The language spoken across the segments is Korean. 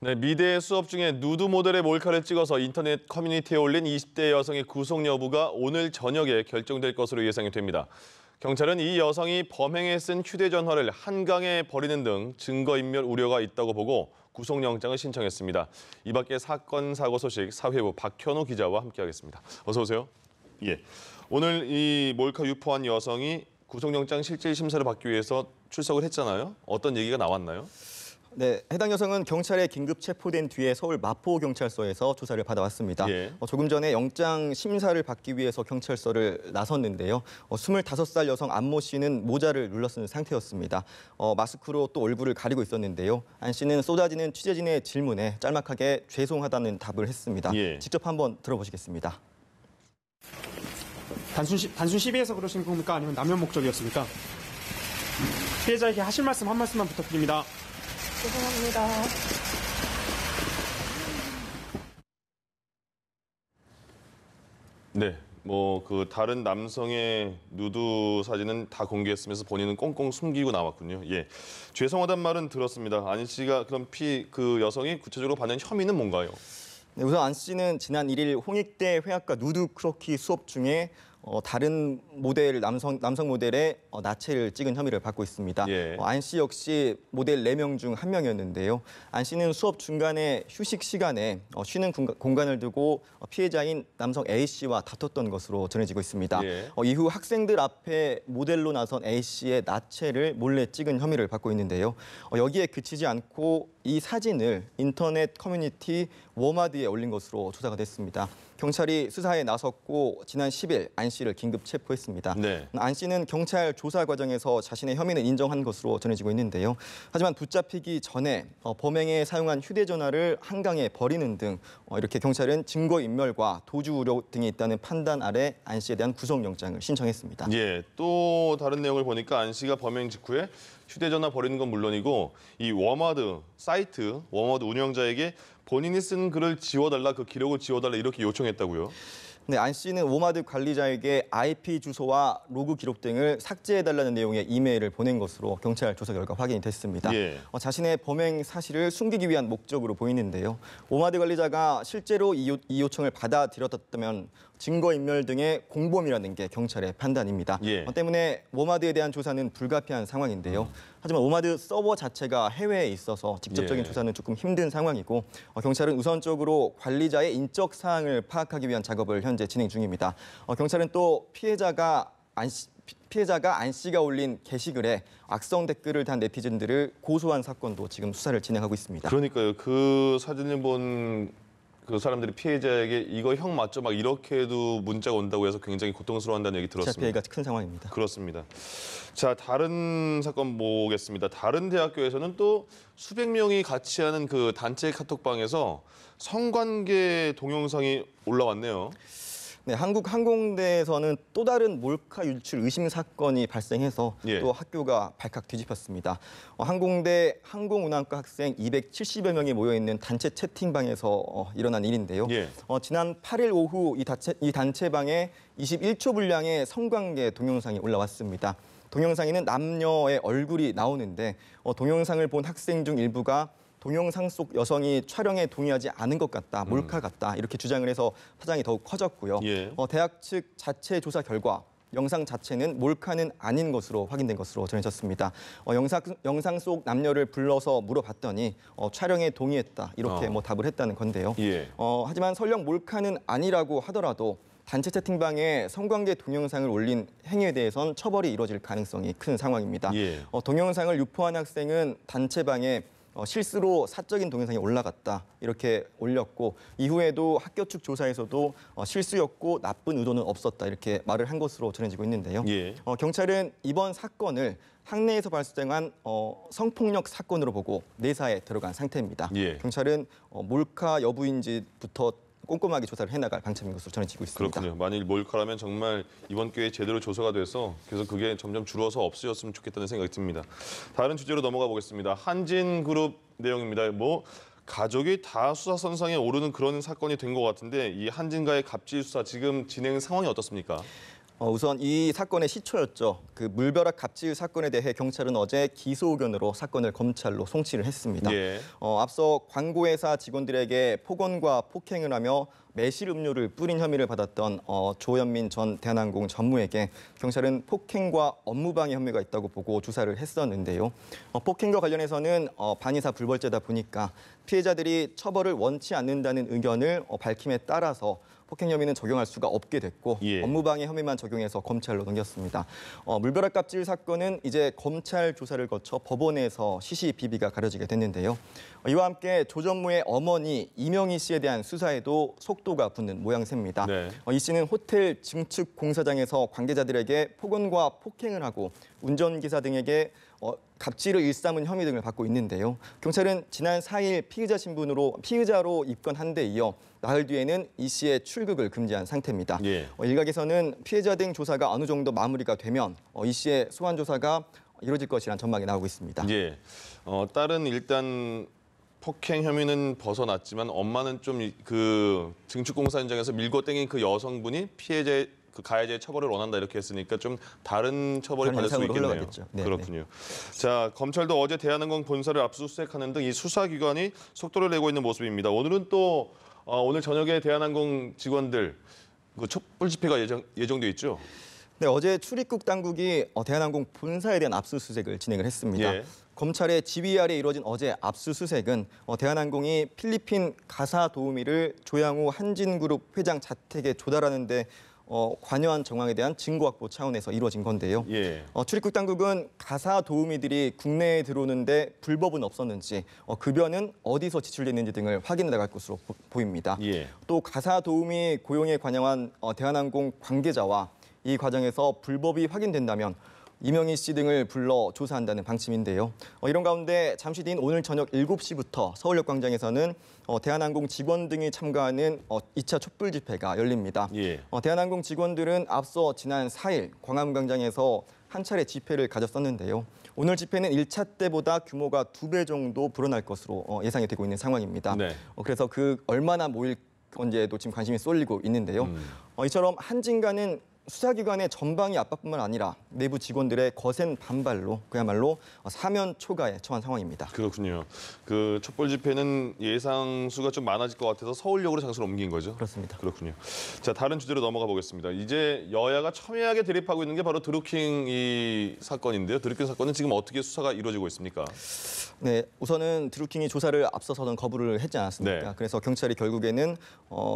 네, 미대 수업 중에 누드 모델의 몰카를 찍어서 인터넷 커뮤니티에 올린 20대 여성의 구속 여부가 오늘 저녁에 결정될 것으로 예상이 됩니다. 경찰은 이 여성이 범행에 쓴 휴대전화를 한강에 버리는 등 증거인멸 우려가 있다고 보고 구속영장을 신청했습니다. 이 밖에 사건, 사고 소식 사회부 박현우 기자와 함께하겠습니다. 어서 오세요. 예, 오늘 이 몰카 유포한 여성이 구속영장 실질 심사를 받기 위해서 출석을 했잖아요. 어떤 얘기가 나왔나요? 네, 해당 여성은 경찰에 긴급 체포된 뒤에 서울 마포경찰서에서 조사를 받아왔습니다. 예. 조금 전에 영장 심사를 받기 위해서 경찰서를 나섰는데요. 25살 여성 안모 씨는 모자를 눌러 쓴 상태였습니다. 마스크로 또 얼굴을 가리고 있었는데요. 안 씨는 쏟아지는 취재진의 질문에 짤막하게 죄송하다는 답을 했습니다. 예. 직접 한번 들어보시겠습니다. 단순 시비해서 그러신 겁니까? 아니면 남용 목적이었습니까? 피해자에게 하실 말씀 한 말씀만 부탁드립니다. 죄송합니다. 네, 그 다른 남성의 누드 사진은 다 공개했으면서 본인은 꽁꽁 숨기고 나왔군요. 예, 죄송하단 말은 들었습니다. 안 씨가 그럼 그 여성이 구체적으로 받는 혐의는 뭔가요? 네, 우선 안 씨는 지난 1일 홍익대 회화과 누드 크로키 수업 중에 다른 모델 남성 모델의 나체를 찍은 혐의를 받고 있습니다. 예. 안 씨 역시 모델 4명 중 1명이었는데요. 안 씨는 수업 중간에 휴식 시간에 쉬는 공간을 두고 피해자인 남성 A 씨와 다퉜던 것으로 전해지고 있습니다. 예. 이후 학생들 앞에 모델로 나선 A 씨의 나체를 몰래 찍은 혐의를 받고 있는데요. 여기에 그치지 않고 이 사진을 인터넷 커뮤니티 워마드에 올린 것으로 조사가 됐습니다. 경찰이 수사에 나섰고 지난 10일 안 씨를 긴급 체포했습니다. 네. 안 씨는 경찰 조사 과정에서 자신의 혐의는 인정한 것으로 전해지고 있는데요. 하지만 붙잡히기 전에 범행에 사용한 휴대전화를 한강에 버리는 등 이렇게 경찰은 증거인멸과 도주 우려 등이 있다는 판단 아래 안 씨에 대한 구속영장을 신청했습니다. 예, 또 다른 내용을 보니까 안 씨가 범행 직후에 휴대전화 버리는 건 물론이고 이 워마드 사이트, 워마드 운영자에게 본인이 쓴 글을 지워달라, 그 기록을 지워달라 이렇게 요청했다고요? 네, 안 씨는 워마드 관리자에게 IP 주소와 로그 기록 등을 삭제해달라는 내용의 이메일을 보낸 것으로 경찰 조사 결과 확인이 됐습니다. 예. 자신의 범행 사실을 숨기기 위한 목적으로 보이는데요. 워마드 관리자가 실제로 이 요청을 받아들였다면 증거인멸 등의 공범이라는 게 경찰의 판단입니다. 예. 때문에 워마드에 대한 조사는 불가피한 상황인데요. 하지만 워마드 서버 자체가 해외에 있어서 직접적인 예. 조사는 조금 힘든 상황이고 경찰은 우선적으로 관리자의 인적 사항을 파악하기 위한 작업을 현재 진행 중입니다. 경찰은 또 피해자가 안 씨가 올린 게시글에 악성 댓글을 단 네티즌들을 고소한 사건도 지금 수사를 진행하고 있습니다. 그러니까요. 그 사진을 본 그 사람들이 피해자에게 이거 형 맞죠? 막 이렇게도 문자가 온다고 해서 굉장히 고통스러워한다는 얘기 진짜 들었습니다. 피해가 큰 상황입니다. 그렇습니다. 자, 다른 사건 보겠습니다. 다른 대학교에서는 또 수백 명이 같이 하는 그 단체 카톡방에서 성관계 동영상이 올라왔네요. 네, 한국 항공대에서는 또 다른 몰카 유출 의심 사건이 발생해서 예. 또 학교가 발칵 뒤집혔습니다. 항공대 항공운항과 학생 270여 명이 모여 있는 단체 채팅방에서 일어난 일인데요. 예. 지난 8일 오후 이 단체방에 21초 분량의 성관계 동영상이 올라왔습니다. 동영상에는 남녀의 얼굴이 나오는데 동영상을 본 학생 중 일부가 동영상 속 여성이 촬영에 동의하지 않은 것 같다, 몰카 같다 이렇게 주장을 해서 파장이 더욱 커졌고요. 예. 대학 측 자체 조사 결과 영상 자체는 몰카는 아닌 것으로 확인된 것으로 전해졌습니다. 영상 속 남녀를 불러서 물어봤더니 촬영에 동의했다 이렇게 답을 했다는 건데요. 예. 하지만 설령 몰카는 아니라고 하더라도 단체 채팅방에 성관계 동영상을 올린 행위에 대해선 처벌이 이루어질 가능성이 큰 상황입니다. 예. 동영상을 유포한 학생은 단체방에 실수로 사적인 동영상이 올라갔다 이렇게 올렸고 이후에도 학교 측 조사에서도 실수였고 나쁜 의도는 없었다 이렇게 말을 한 것으로 전해지고 있는데요. 예. 경찰은 이번 사건을 학내에서 발생한 성폭력 사건으로 보고 내사에 들어간 상태입니다. 예. 경찰은 몰카 여부인지부터 꼼꼼하게 조사를 해나갈 방침인 것으로 전해지고 있습니다. 그렇군요. 만일 몰카라면 정말 이번 기회에 제대로 조사가 돼서 그래서 그게 점점 줄어서 없어졌으면 좋겠다는 생각이 듭니다. 다른 주제로 넘어가 보겠습니다. 한진그룹 내용입니다. 가족이 다 수사선상에 오르는 그런 사건이 된 것 같은데 이 한진과의 갑질 수사 지금 진행 상황이 어떻습니까? 우선 이 사건의 시초였죠. 그 물벼락 갑질 사건에 대해 경찰은 어제 기소 의견으로 사건을 검찰로 송치를 했습니다. 예. 앞서 광고회사 직원들에게 폭언과 폭행을 하며 매실 음료를 뿌린 혐의를 받았던 조현민 전 대한항공 전무에게 경찰은 폭행과 업무방해 혐의가 있다고 보고 조사를 했었는데요. 폭행과 관련해서는 반의사 불벌죄다 보니까 피해자들이 처벌을 원치 않는다는 의견을 밝힘에 따라서 폭행 혐의는 적용할 수가 없게 됐고 예. 업무방해 혐의만 적용해서 검찰로 넘겼습니다. 물벼락 갑질 사건은 이제 검찰 조사를 거쳐 법원에서 시시비비가 가려지게 됐는데요. 이와 함께 조 전무의 어머니 이명희 씨에 대한 수사에도 속도가 붙는 모양새입니다. 네. 이 씨는 호텔 증축 공사장에서 관계자들에게 폭언과 폭행을 하고 운전기사 등에게 갑질을 일삼은 혐의 등을 받고 있는데요. 경찰은 지난 4일 피의자로 입건한 데 이어 나흘 뒤에는 이 씨의 출국을 금지한 상태입니다. 예. 일각에서는 피해자 등 조사가 어느 정도 마무리가 되면 이 씨의 소환 조사가 이루어질 것이라는 전망이 나오고 있습니다. 예. 딸은 일단 폭행 혐의는 벗어났지만 엄마는 좀 그 증축공사 현장에서 밀고 땡긴 그 여성분이 피해자의 그 가해자의 처벌을 원한다 이렇게 했으니까 좀 다른 처벌이 다른 받을 수 양상으로 있겠네요. 흘러가겠죠. 네, 그렇군요. 자, 검찰도 어제 대한항공 본사를 압수수색하는 등 이 수사기관이 속도를 내고 있는 모습입니다. 오늘은 또 오늘 저녁에 대한항공 직원들 그 촛불 집회가 예정돼 있죠. 네, 어제 출입국 당국이 대한항공 본사에 대한 압수수색을 진행을 했습니다. 예. 검찰의 지휘 아래 이루어진 어제 압수수색은 대한항공이 필리핀 가사 도우미를 조양호 한진그룹 회장 자택에 조달하는 데 관여한 정황에 대한 증거 확보 차원에서 이루어진 건데요. 예. 출입국 당국은 가사 도우미들이 국내에 들어오는데 불법은 없었는지, 급여는 어디서 지출됐는지 등을 확인해 나갈 것으로 보입니다. 예. 또 가사 도우미 고용에 관여한 대한항공 관계자와 이 과정에서 불법이 확인된다면 이명희 씨 등을 불러 조사한다는 방침인데요. 이런 가운데 잠시 뒤인 오늘 저녁 7시부터 서울역 광장에서는 대한항공 직원 등이 참가하는 2차 촛불 집회가 열립니다. 예. 대한항공 직원들은 앞서 지난 4일 광화문광장에서 한 차례 집회를 가졌었는데요. 오늘 집회는 1차 때보다 규모가 2배 정도 불어날 것으로 예상이 되고 있는 상황입니다. 네. 그래서 그 얼마나 모일 건지에도 지금 관심이 쏠리고 있는데요. 이처럼 한진가는 수사기관의 전방위 압박뿐만 아니라 내부 직원들의 거센 반발로 그야말로 사면 초가에 처한 상황입니다. 그렇군요. 그 촛불 집회는 예상 수가 좀 많아질 것 같아서 서울역으로 장소를 옮긴 거죠? 그렇습니다. 그렇군요. 자, 다른 주제로 넘어가 보겠습니다. 이제 여야가 첨예하게 대립하고 있는 게 바로 드루킹 이 사건인데요. 드루킹 사건은 지금 어떻게 수사가 이루어지고 있습니까? 네, 우선은 드루킹이 조사를 앞서서는 거부를 했지 않았습니까? 네. 그래서 경찰이 결국에는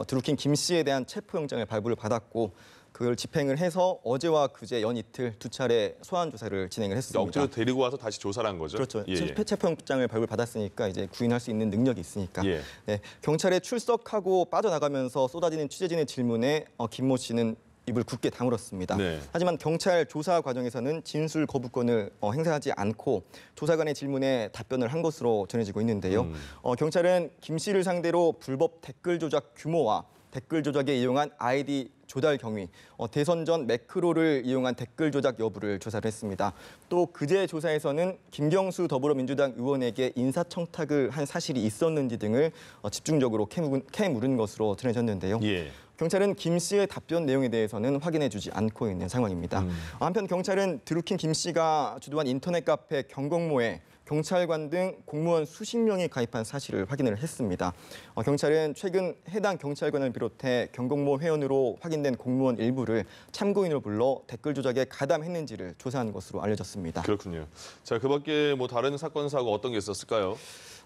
드루킹 김 씨에 대한 체포영장을 발부를 받았고 그걸 집행을 해서 어제와 그제 연이틀 2차례 소환 조사를 진행을 했습니다. 억지로 데리고 와서 다시 조사를 한 거죠? 그렇죠. 예, 예. 체포영장을 발부를 받았으니까 이제 구인할 수 있는 능력이 있으니까. 예. 네, 경찰에 출석하고 빠져나가면서 쏟아지는 취재진의 질문에 김모 씨는 입을 굳게 다물었습니다. 네. 하지만 경찰 조사 과정에서는 진술 거부권을 행사하지 않고 조사관의 질문에 답변을 한 것으로 전해지고 있는데요. 경찰은 김 씨를 상대로 불법 댓글 조작 규모와 댓글 조작에 이용한 아이디 조달 경위, 대선 전 매크로를 이용한 댓글 조작 여부를 조사를 했습니다. 또 그제 조사에서는 김경수 더불어민주당 의원에게 인사청탁을 한 사실이 있었는지 등을 집중적으로 캐물은 것으로 전해졌는데요. 예. 경찰은 김 씨의 답변 내용에 대해서는 확인해주지 않고 있는 상황입니다. 한편 경찰은 드루킹 김 씨가 주도한 인터넷 카페 경공모에 경찰관 등 공무원 수십 명이 가입한 사실을 확인을 했습니다. 경찰은 최근 해당 경찰관을 비롯해 경공모 회원으로 확인된 공무원 일부를 참고인으로 불러 댓글 조작에 가담했는지를 조사한 것으로 알려졌습니다. 그렇군요. 자, 그밖에 뭐 다른 사건 사고 어떤 게 있었을까요?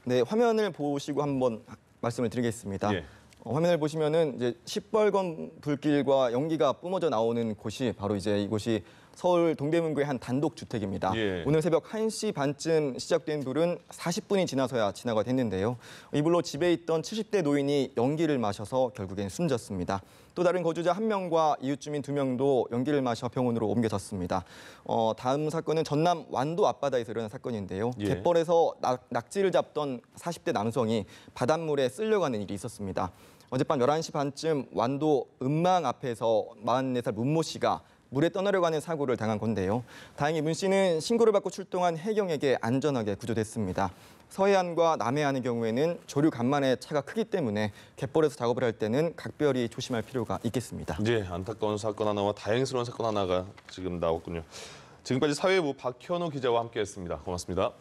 네, 화면을 보시고 한번 말씀을 드리겠습니다. 예. 화면을 보시면은 이제 시뻘건 불길과 연기가 뿜어져 나오는 곳이 바로 이제 이곳이 서울 동대문구의 한 단독 주택입니다. 예. 오늘 새벽 1시 반쯤 시작된 불은 40분이 지나서야 진화가 됐는데요. 이 불로 집에 있던 70대 노인이 연기를 마셔서 결국엔 숨졌습니다. 또 다른 거주자 1명과 이웃 주민 2명도 연기를 마셔 병원으로 옮겨졌습니다. 다음 사건은 전남 완도 앞바다에서 일어난 사건인데요. 예. 갯벌에서 낙지를 잡던 40대 남성이 바닷물에 쓸려가는 일이 있었습니다. 어젯밤 11시 반쯤 완도 은망 앞에서 44살 문모 씨가 물에 떠내려가는 사고를 당한 건데요. 다행히 문 씨는 신고를 받고 출동한 해경에게 안전하게 구조됐습니다. 서해안과 남해안의 경우에는 조류 간만에 차가 크기 때문에 갯벌에서 작업을 할 때는 각별히 조심할 필요가 있겠습니다. 네, 안타까운 사건 하나와 다행스러운 사건 하나가 지금 나왔군요. 지금까지 사회부 박현우 기자와 함께했습니다. 고맙습니다.